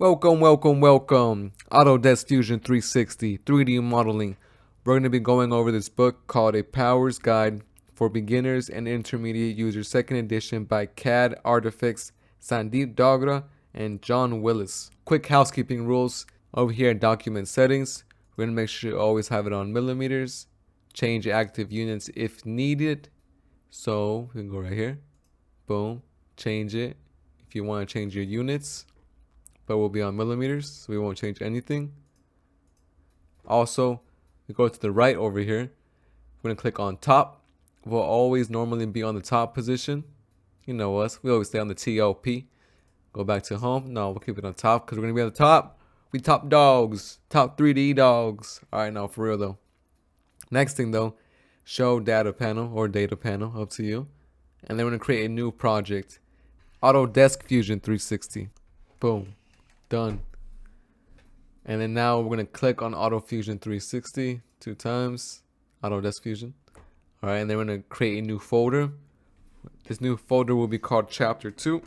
Welcome. Autodesk Fusion 360, 3D modeling. We're going to be going over this book called A Power's Guide for Beginners and Intermediate Users, second edition by CADArtifex, Sandeep Dogra, and John Willis. Quick housekeeping rules. Over here in document settings, we're going to make sure you always have it on millimeters. Change active units if needed. So we can go right here. Boom. Change it if you want to change your units. But we'll be on millimeters, so we won't change anything. Also, we go to the right over here. We're going to click on top. We'll always normally be on the top position. You know us. We always stay on the TOP. Go back to home. No, we'll keep it on top because we're going to be on the top. We top dogs. Top 3D dogs. All right, now for real though. Next thing though, show data panel or data panel, up to you. And then we're going to create a new project. Autodesk Fusion 360. Boom. Done. And then now we're going to click on Auto Fusion 360 two times. Autodesk Fusion. All right, and then we're going to create a new folder. This new folder will be called Chapter 2.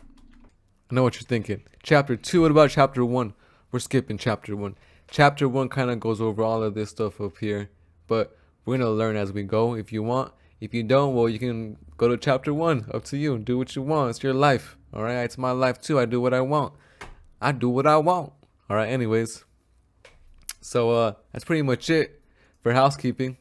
I know what you're thinking. Chapter 2, what about Chapter 1? We're skipping Chapter 1. Chapter 1 kind of goes over all of this stuff up here, but we're going to learn as we go if you want. If you don't, well, you can go to Chapter 1. Up to you. Do what you want. It's your life. All right, it's my life too. I do what I want. I do what I want. All right, anyways. So that's pretty much it for housekeeping.